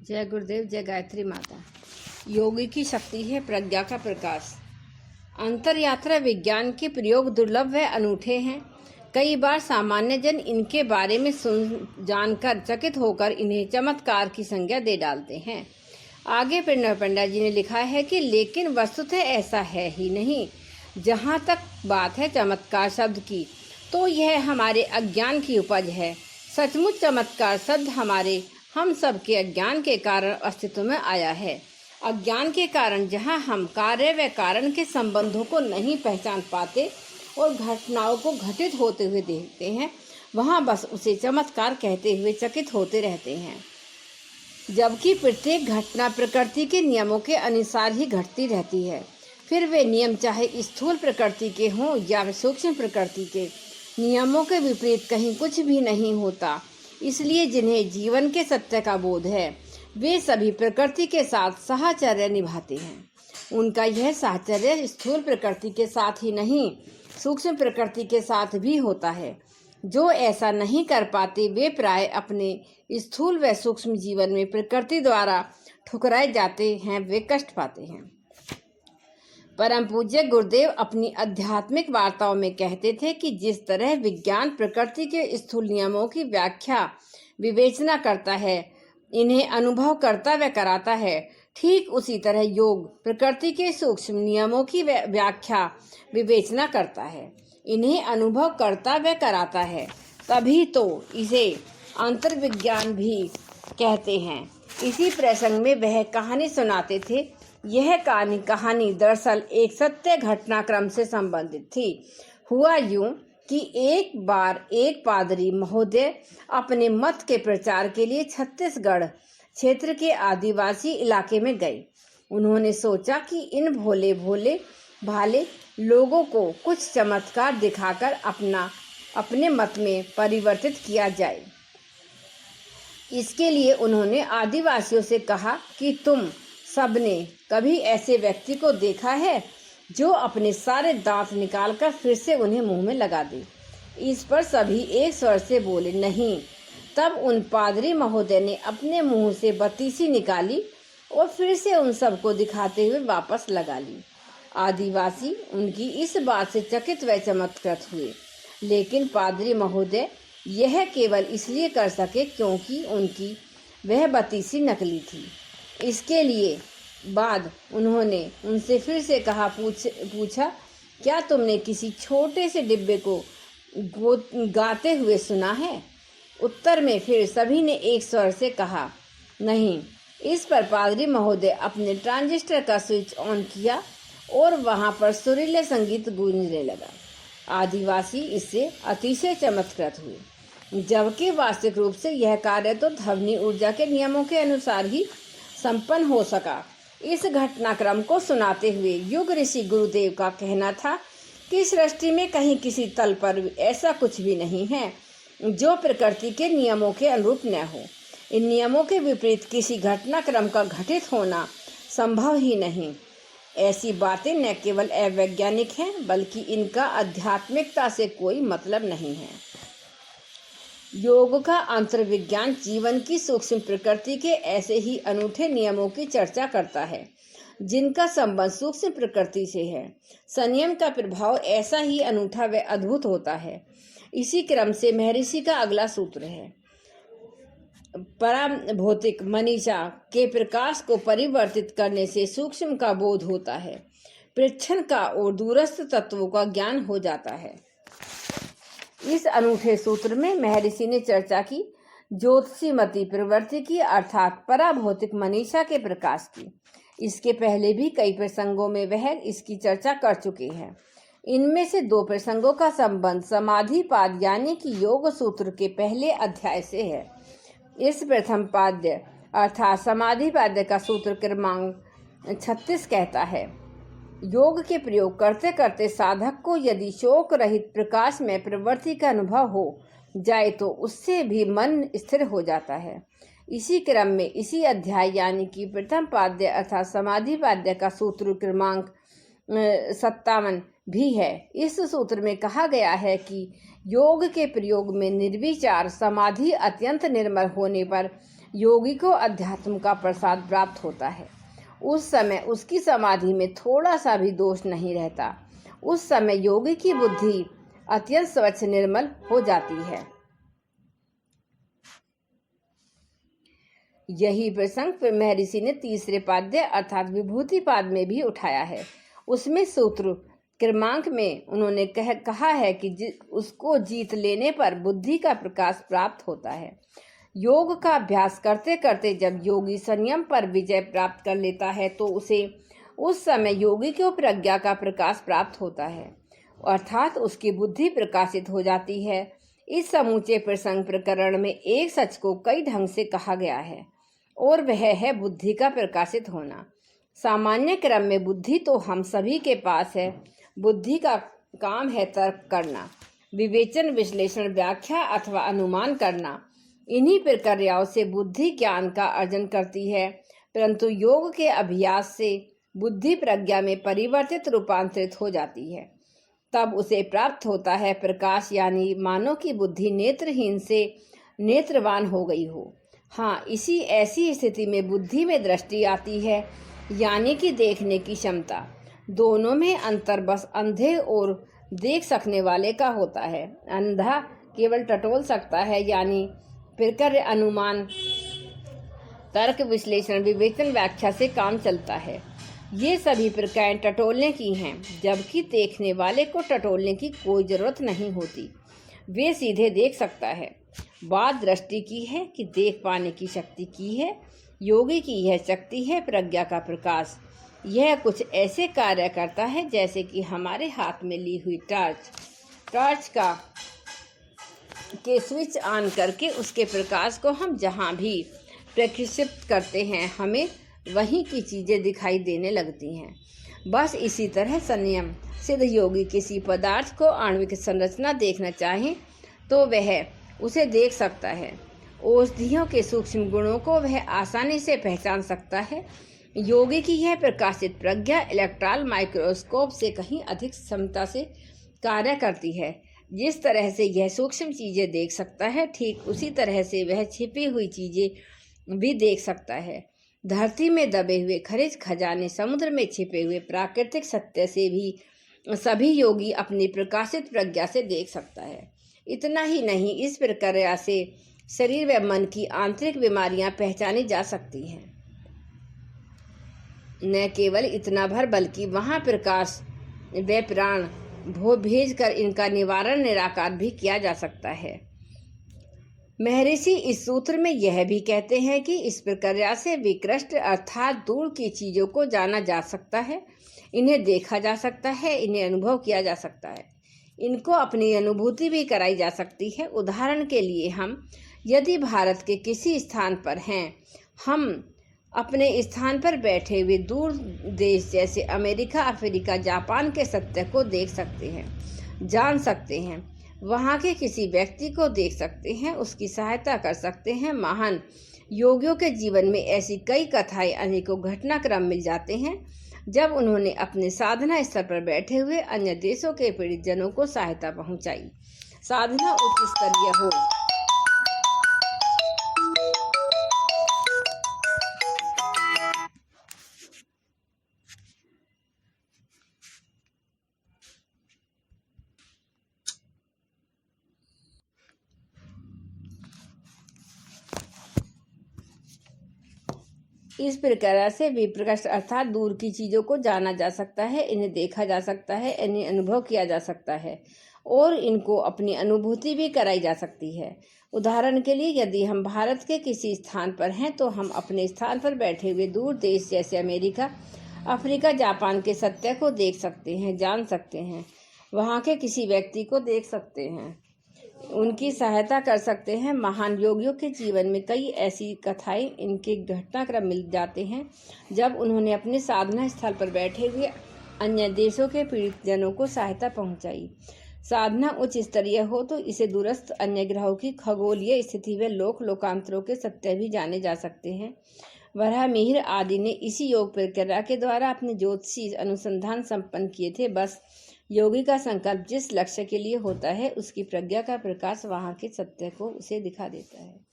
जय गुरुदेव, जय गायत्री माता। योगी की शक्ति है प्रज्ञा का प्रकाश। अंतर यात्रा विज्ञान के प्रयोग दुर्लभ व अनूठे हैं। कई बार सामान्य जन इनके बारे में जानकर चकित होकर इन्हें चमत्कार की संज्ञा दे डालते हैं। आगे प्रणव पंडा जी ने लिखा है कि लेकिन वस्तुतः ऐसा है ही नहीं। जहाँ तक बात है चमत्कार शब्द की, तो यह हमारे अज्ञान की उपज है। सचमुच चमत्कार शब्द हम सब के अज्ञान के कारण अस्तित्व में आया है। अज्ञान के कारण जहाँ हम कार्य व कारण के संबंधों को नहीं पहचान पाते और घटनाओं को घटित होते हुए देखते हैं, वहाँ बस उसे चमत्कार कहते हुए चकित होते रहते हैं। जबकि प्रत्येक घटना प्रकृति के नियमों के अनुसार ही घटती रहती है। फिर वे नियम चाहे स्थूल प्रकृति के हों या सूक्ष्म प्रकृति के, नियमों के विपरीत कहीं कुछ भी नहीं होता। इसलिए जिन्हें जीवन के सत्य का बोध है, वे सभी प्रकृति के साथ साहचर्य निभाते हैं। उनका यह साहचर्य स्थूल प्रकृति के साथ ही नहीं, सूक्ष्म प्रकृति के साथ भी होता है। जो ऐसा नहीं कर पाते, वे प्राय अपने स्थूल व सूक्ष्म जीवन में प्रकृति द्वारा ठुकराए जाते हैं, वे कष्ट पाते हैं। परम पूज्य गुरुदेव अपनी आध्यात्मिक वार्ताओं में कहते थे कि जिस तरह विज्ञान प्रकृति के स्थूल नियमों की व्याख्या विवेचना करता है, इन्हें अनुभव करता व कराता है, ठीक उसी तरह योग प्रकृति के सूक्ष्म नियमों की व्याख्या विवेचना करता है, इन्हें अनुभव करता व कराता है। तभी तो इसे अंतर्विज्ञान भी कहते हैं। इसी प्रसंग में वह कहानी सुनाते थे। यह कहानी दरअसल एक सत्य घटनाक्रम से संबंधित थी। हुआ यूं कि एक बार एक पादरी महोदय अपने मत के प्रचार के लिए छत्तीसगढ़ क्षेत्र के आदिवासी इलाके में गए। उन्होंने सोचा कि इन भोले भाले लोगों को कुछ चमत्कार दिखाकर अपने मत में परिवर्तित किया जाए। इसके लिए उन्होंने आदिवासियों से कहा कि तुम सबने कभी ऐसे व्यक्ति को देखा है जो अपने सारे दांत निकालकर फिर से उन्हें मुंह में लगा दे? इस पर सभी एक स्वर से बोले नहीं। तब उन पादरी महोदय ने अपने मुंह से बत्तीसी निकाली और फिर से उन सबको दिखाते हुए वापस लगा ली। आदिवासी उनकी इस बात से चकित व चमत्कृत हुए, लेकिन पादरी महोदय यह केवल इसलिए कर सके क्योंकि उनकी वह बत्तीसी नकली थी। इसके लिए बाद उन्होंने उनसे फिर से पूछा, क्या तुमने किसी छोटे से डिब्बे को गाते हुए सुना है? उत्तर में फिर सभी ने एक स्वर से कहा नहीं। इस पर पादरी महोदय अपने ट्रांजिस्टर का स्विच ऑन किया और वहां पर सुरीले संगीत गूंजने लगा। आदिवासी इससे अतिशय चमत्कृत हुए, जबकि वास्तविक रूप से यह कार्य तो ध्वनि ऊर्जा के नियमों के अनुसार ही संपन्न हो सका। इस घटनाक्रम को सुनाते हुए युग ऋषि गुरुदेव का कहना था कि सृष्टि में कहीं किसी तल पर ऐसा कुछ भी नहीं है जो प्रकृति के नियमों के अनुरूप न हो। इन नियमों के विपरीत किसी घटनाक्रम का घटित होना संभव ही नहीं। ऐसी बातें न केवल अवैज्ञानिक हैं, बल्कि इनका आध्यात्मिकता से कोई मतलब नहीं है। योग का अंतर्विज्ञान जीवन की सूक्ष्म प्रकृति के ऐसे ही अनूठे नियमों की चर्चा करता है जिनका संबंध सूक्ष्म प्रकृति से है। संयम का प्रभाव ऐसा ही अनूठा व अद्भुत होता है। इसी क्रम से महर्षि का अगला सूत्र है, पराभौतिक मनीषा के प्रकाश को परिवर्तित करने से सूक्ष्म का बोध होता है, प्रच्छन्न का और दूरस्थ तत्वों का ज्ञान हो जाता है। इस अनूठे सूत्र में महर्षि ने चर्चा की ज्योतिषीमती प्रवृत्ति की, अर्थात पराभौतिक मनीषा के प्रकाश की। इसके पहले भी कई प्रसंगों में वह इसकी चर्चा कर चुके हैं। इनमें से दो प्रसंगों का संबंध समाधिपाद यानी कि योग सूत्र के पहले अध्याय से है। इस प्रथम पाद्य अर्थात समाधिपाद्य का सूत्र क्रमांक 36 कहता है, योग के प्रयोग करते करते साधक को यदि शोक रहित प्रकाश में प्रवृत्ति का अनुभव हो जाए तो उससे भी मन स्थिर हो जाता है। इसी क्रम में इसी अध्याय यानी कि प्रथम पाद्य अर्थात समाधि पाद्य का सूत्र क्रमांक 57 भी है। इस सूत्र में कहा गया है कि योग के प्रयोग में निर्विचार समाधि अत्यंत निर्मल होने पर योगी को अध्यात्म का प्रसाद प्राप्त होता है। उस समय उसकी समाधि में थोड़ा सा भी दोष नहीं रहता। उस समय योगी की बुद्धि अत्यंत स्वच्छ निर्मल हो जाती है। यही प्रसंग महर्षि ने तीसरे पाद्य अर्थात विभूति पाद में भी उठाया है। उसमें सूत्र क्रमांक में उन्होंने कहा है कि उसको जीत लेने पर बुद्धि का प्रकाश प्राप्त होता है। योग का अभ्यास करते करते जब योगी संयम पर विजय प्राप्त कर लेता है तो उसे उस समय योगी को प्रज्ञा का प्रकाश प्राप्त होता है, अर्थात उसकी बुद्धि प्रकाशित हो जाती है। इस समूचे प्रसंग प्रकरण में एक सच को कई ढंग से कहा गया है और वह है बुद्धि का प्रकाशित होना। सामान्य क्रम में बुद्धि तो हम सभी के पास है। बुद्धि का काम है तर्क करना, विवेचन, विश्लेषण, व्याख्या अथवा अनुमान करना। इन्हीं प्रक्रियाओं से बुद्धि ज्ञान का अर्जन करती है, परंतु योग के अभ्यास से बुद्धि प्रज्ञा में परिवर्तित रूपांतरित हो जाती है। तब उसे प्राप्त होता है प्रकाश, यानी मानो की बुद्धि नेत्रहीन से नेत्रवान हो गई हो। हाँ, इसी ऐसी स्थिति में बुद्धि में दृष्टि आती है, यानी कि देखने की क्षमता। दोनों में अंतर बस अंधे और देख सकने वाले का होता है। अंधा केवल टटोल सकता है, यानी प्रक्रिया, अनुमान, तर्क, विश्लेषण, विवेचन, व्याख्या से काम चलता है। ये सभी प्रक्रियाएं टटोलने की हैं, जबकि देखने वाले को टटोलने की कोई जरूरत नहीं होती। वे सीधे देख सकता है। बात दृष्टि की है कि देख पाने की शक्ति की है। योगी की यह शक्ति है प्रज्ञा का प्रकाश। यह कुछ ऐसे कार्य करता है जैसे कि हमारे हाथ में ली हुई टॉर्च के स्विच ऑन करके उसके प्रकाश को हम जहाँ भी प्रक्षेपित करते हैं, हमें वहीं की चीज़ें दिखाई देने लगती हैं। बस इसी तरह संयम सिद्ध योगी किसी पदार्थ को आणविक संरचना देखना चाहें तो वह उसे देख सकता है। औषधियों के सूक्ष्म गुणों को वह आसानी से पहचान सकता है। योगी की यह प्रकाशित प्रज्ञा इलेक्ट्रॉन माइक्रोस्कोप से कहीं अधिक क्षमता से कार्य करती है। जिस तरह से यह सूक्ष्म चीज़ें देख सकता है, ठीक उसी तरह से वह छिपी हुई चीज़ें भी देख सकता है। धरती में दबे हुए खनिज खजाने, समुद्र में छिपे हुए प्राकृतिक सत्य से भी सभी योगी अपनी प्रकाशित प्रज्ञा से देख सकता है। इतना ही नहीं, इस प्रक्रिया से शरीर व मन की आंतरिक बीमारियां पहचानी जा सकती हैं। न केवल इतना भर, बल्कि वहां प्रकाश व प्राण भेज कर इनका निवारण निराकार भी किया जा सकता है। महर्षि इस सूत्र में यह भी कहते हैं कि इस प्रक्रिया से विकृष्ट अर्थात दूर की चीज़ों को जाना जा सकता है, इन्हें देखा जा सकता है, इन्हें अनुभव किया जा सकता है, इनको अपनी अनुभूति भी कराई जा सकती है। उदाहरण के लिए हम यदि भारत के किसी स्थान पर हैं, हम अपने स्थान पर बैठे हुए दूर देश जैसे अमेरिका, अफ्रीका, जापान के सत्य को देख सकते हैं, जान सकते हैं। वहाँ के किसी व्यक्ति को देख सकते हैं, उसकी सहायता कर सकते हैं। महान योगियों के जीवन में ऐसी कई कथाएं, अनेकों घटनाक्रम मिल जाते हैं जब उन्होंने अपने साधना स्तर पर बैठे हुए अन्य देशों के पीड़ित जनों को सहायता पहुंचाई। साधना उच्च स्तरीय हो, इस प्रक्रिया से विप्रकट अर्थात दूर की चीज़ों को जाना जा सकता है, इन्हें देखा जा सकता है, इन्हें अनुभव किया जा सकता है और इनको अपनी अनुभूति भी कराई जा सकती है। उदाहरण के लिए यदि हम भारत के किसी स्थान पर हैं तो हम अपने स्थान पर बैठे हुए दूर देश जैसे अमेरिका, अफ्रीका, जापान के सत्य को देख सकते हैं, जान सकते हैं। वहाँ के किसी व्यक्ति को देख सकते हैं, उनकी सहायता कर सकते हैं। महान योगियों के जीवन में कई ऐसी कथाएं, इनके घटनाक्रम मिल जाते हैं जब उन्होंने अपने साधना स्थल पर बैठे हुए अन्य देशों के पीड़ित जनों को सहायता पहुंचाई। साधना उच्च स्तरीय हो तो इसे दूरस्थ अन्य ग्रहों की खगोलीय स्थिति व लोकांतरों के सत्य भी जाने जा सकते हैं। वराहमिहिर आदि ने इसी योग प्रक्रिया के द्वारा अपने ज्योतिषी अनुसंधान संपन्न किए थे। बस योगी का संकल्प जिस लक्ष्य के लिए होता है, उसकी प्रज्ञा का प्रकाश वहाँ के सत्य को उसे दिखा देता है।